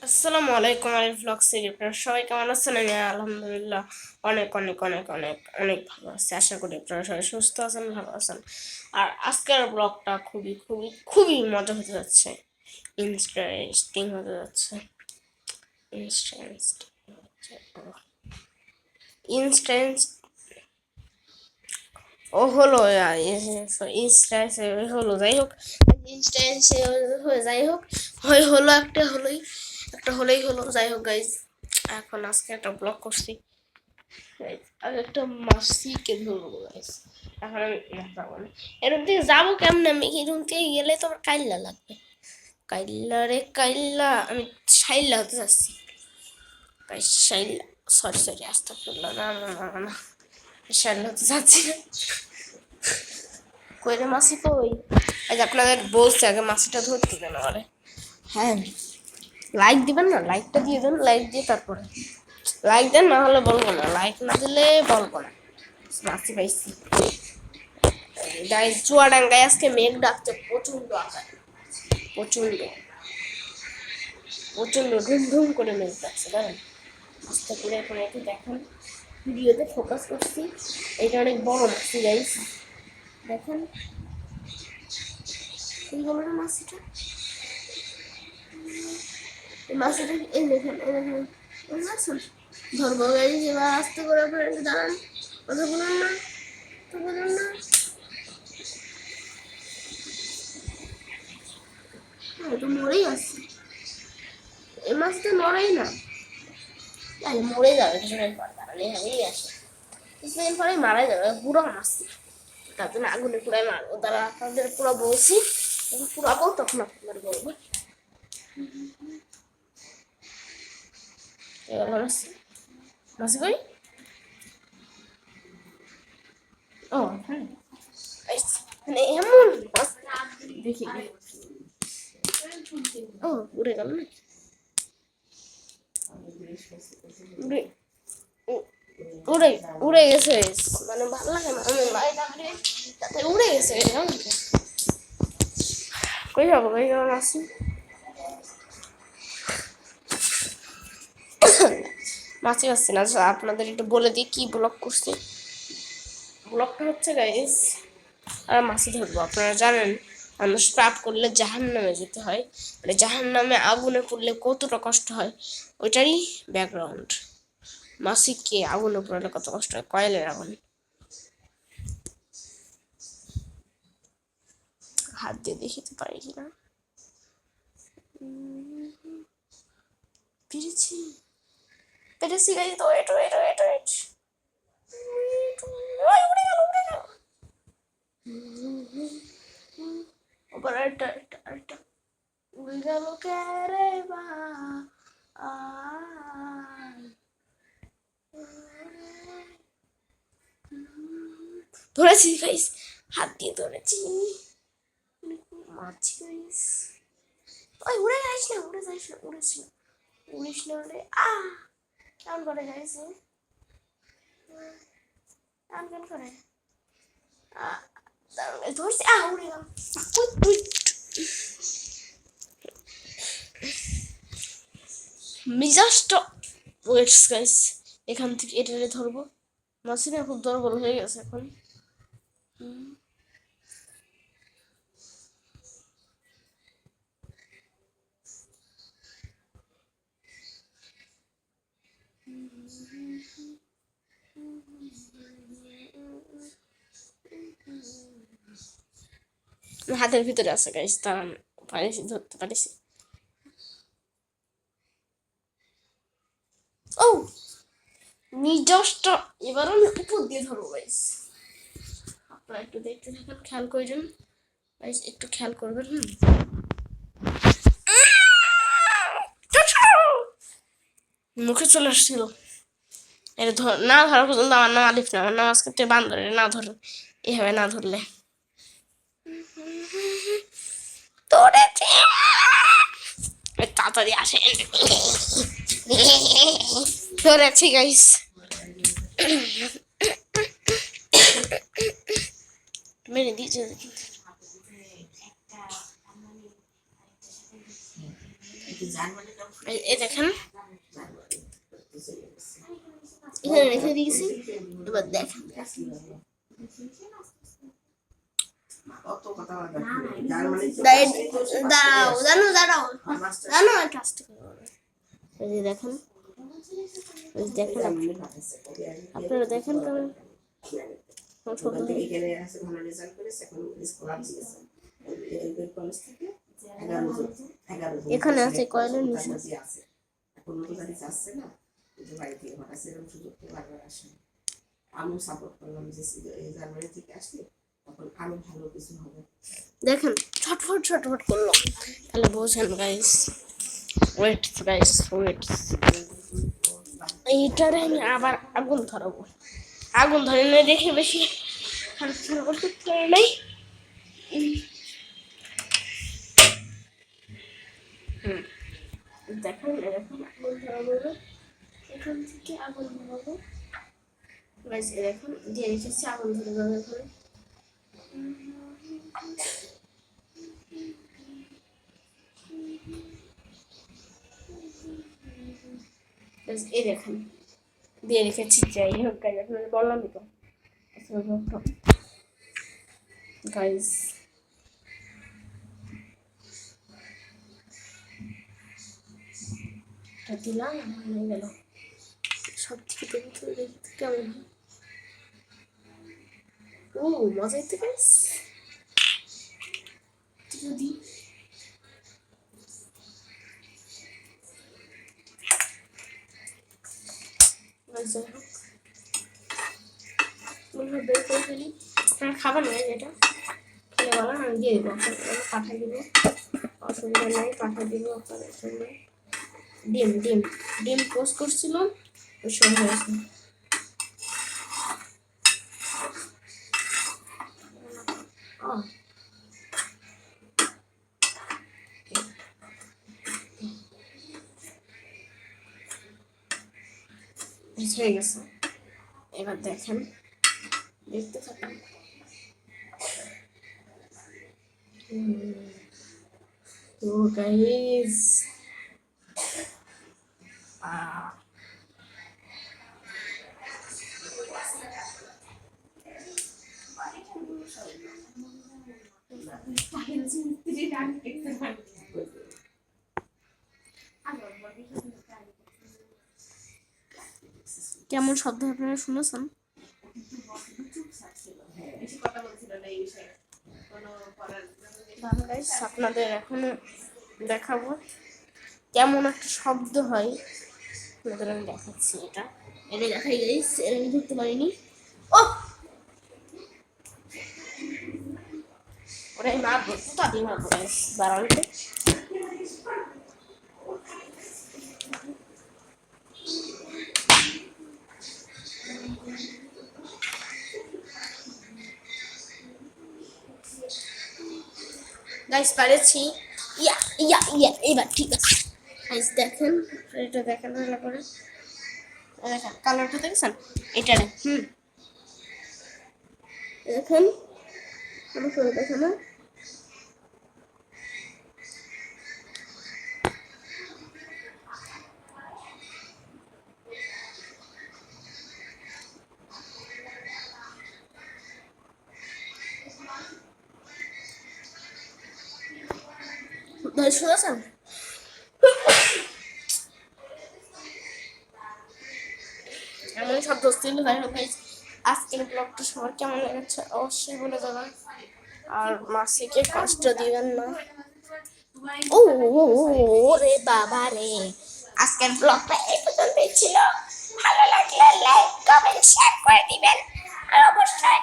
আসসালামু আলাইকুম Arif blog series. আপনারা সবাই কেমন আছেন? আমি আলহামদুলিল্লাহ অনেক অনেক অনেক অনেক অনেক ভালো আছি। আশা করি আপনারা সবাই সুস্থ আছেন, ভালো আছেন। আর আজকের ব্লগটা খুবই খুবই খুবই মজা হতে যাচ্ছে, ইন্টারেস্টিং হতে যাচ্ছে। ইনস্ট্যান্ট ইনস্ট্যান্ট ও হলো ইনস্ট্যান্স হলো, যাই হোক। ইনস্ট্যান্স হয়ে যাই হোক, হলো একটা হলেই হলো, যাই হোক গাইজ। এখন আজকে একটা ব্লগ করছি, আর একটা মাসিকে ধরবো গাইজ। এখন আমি যাবো না, এরকম থেকে যাবো কেমনে? আমি এরকম থেকে গেলে তো আমার কাইল্লা লাগবে। কাইল্লা রে কাইল্লা, আমি সাইল্লা হতে যাচ্ছি। সাইল্লা, সরি সরি, আস্তাগফিরুল্লাহ, না না না না না, সাইল্লা হতে যাচ্ছি না। কইরে মাসি কই? আজ আপনাদের বলছে আগে মাসিটা ধরতে দেন আমারে। হ্যাঁ, লাইক দিবেন না, লাইকটা দিয়ে দেন, লাইক দিয়ে তারপরে লাইক দেন, না হলে বলবো না, লাইক না দিলে বলবো না। মাসি পাইছি গাইস। চুয়াডাঙ্গায় আজকে মেঘ ডাকছে প্রচন্ড আকারে, প্রচন্ড প্রচন্ড ধুম ধুম করে মেঘ ডাকছে, দাঁড়ান আস্তে করে এখন একটু দেখেন, ভিডিওতে ফোকাস করছি। এটা অনেক বড় মাসি গাইস, দেখেন এই হলো না মাসিটা। এই মাসিটা এই দেখেন, এই দেখেন, বুঝতে ধরবো গাইস। এবার আস্তে করে আপনারা একটু দাঁড়ান, কথা বলুন না, তো বলুন না। তো মরেই আছে, এই মাছটা নড়েই না, তাই মরে যাবে কিছুদিন পর, দাঁড়ান এভাবেই আসে, কিছুদিন পরে মারা যাবে, বুড়ো মাছ। তার জন্য আগুনে পুরাই মারবো, তারা আপনাদের পুরো বলছি, যখন পুরাবো তখন আপনাদের বলবো। এবার মাছ, মাসি কই? ও হ্যাঁ, মানে এমন মাছ, দেখি ও উড়ে গেল না, উড়ে উড়ে উড়ে গেছে, মানে ভালো লাগে না, আমি বাইরে দাঁড়িয়ে তাতে উড়ে গেছে। কই যাবো, কই যাবো মাসি? মাছি আসছে না, আপনাদের একটু বলে দিই কি ব্লগ করছি। ব্লগটা হচ্ছে গাইস, আর মাছি ধরবো। আপনারা জানেন মানুষ পাপ করলে জাহান্নামে যেতে হয়, মানে জাহান্নামে আগুনে পড়লে কতটা কষ্ট হয়, ওইটারই ব্যাকগ্রাউন্ড। মাসিকে আগুনে পড়লে কত কষ্ট হয়, কয়েলের আগুন। হাত দিয়ে দেখিতে পারি কিনা, পেরেছি পেরেছি গাইস, তো ওয়েট ওয়েট ওয়েট ওয়েট, উড়ে গেল উড়ে গেল। আবার আরেকটা আরেকটা আরেকটা, উড়ে গেল কে রে বা, ধরেছি গাইস, হাত দিয়ে ধরেছি মাছি গাইস। ওই উড়ে যাইস না, উড়ে যাইস না, উড়িস না, উড়িস না রে। কেমন করে গাইস, কেমন কেমন করে ধরছি, উড়ে গেল। মিজাজটা ওয়েটস গাইস, এখান থেকে এটারে ধরবো। মাসিনা খুব দুর্বল হয়ে গেছে এখন। হাতের ভিতরে আছে গাইস, দাঁড়ান, পারিছি ধরতে পারিছি। ও মিজাজটা এবার আমি উপর দিয়ে ধরবো গাইস, আপনারা একটু দেখতে থাকেন, খেয়াল করবেন গাইস, একটু খেয়াল করবেন। মুখে চলে আসছিল, এটা না ধরা পর্যন্ত আমার নাম আলিফ না, আমার নাম আজকে থেকে বান্দর, না ধরে এভাবে না ধরলে। ধরেছি, তাড়াতাড়ি আসেন। ধরেছি গাইস, মেরে দিয়েছে। এই দেখেন এখানে রেখে দিয়েছি, এবার দেখেন দাঁড়াও জানো দাঁড়াও জানো দেখেন দেখেন আপনারা দেখেন কেমন এখানে আছে কয়েলের নিচে আমি সাপোর্ট করলাম যে জার্মানি থেকে আসলে তখন আরো ভালো কিছু হবে। দেখেন ছটফট করলো, তাহলে বোঝেন গাইস। ওয়েট এইটারে আমি আবার আগুন ধরাবো, আগুন ধরে না দেখে বেশি করতে নেই। দেখেন এরকম আগুন ধরাবো, এখান থেকে আগুন ধরাবো গাইস। এরকম দিয়ে রেখেছি, আগুন ধরে যাবে করে এই দেখেন দিয়ে রেখেছি। যাই হোক গাইস, আপনাদের বললামই তো গাইস। দিলাম হয়ে গেল সব থেকে দেখতে কেমন। ও মজা হইতে গাইস, যদি বের করে ফেলি। আপনারা খাবার নয় যেটা খেলে বলা আমি দিয়ে দেবো, আপনার পাঠিয়ে দেবো, অসুবিধা নাই, পাঠিয়ে দেবো আপনাদের জন্য। ডিম পোস্ট করছিলাম, ওই সব হয়েছে। হয়ে গেছে, এবার দেখেন দেখতে থাকুন। তো গাইস কেমন শব্দ আপনারা শুনেছেন? আপনাদের এখন দেখাবো কেমন একটা শব্দ হয়, আপনাদের আমি দেখাচ্ছি। এটা দেখাই গাইস, এটা আমি ধরতে পারিনি। ও ওরা মারবো, তাদের মারবো গাইস, দাঁড়াতে। গাইস পারেছি, এবার ঠিক আছে গাইস। দেখেন এটা দেখেন ভালো করে, দেখেন কালারটা দেখছেন এটা দেখেন ভালো করে দেখেন। শুনেছেন এমন শব্দ ছিল। যাই হোক গাইস, আজকের ব্লগটা সবার কেমন লেগেছে অবশ্যই বলে দেবেন, আর মাসিকে কষ্ট দিবেন না। রে বাবা রে, আজকের ব্লগটা এই পর্যন্তই ছিল। ভালো লাগলে লাইক কমেন্ট শেয়ার করে দিবেন, আর অবশ্যই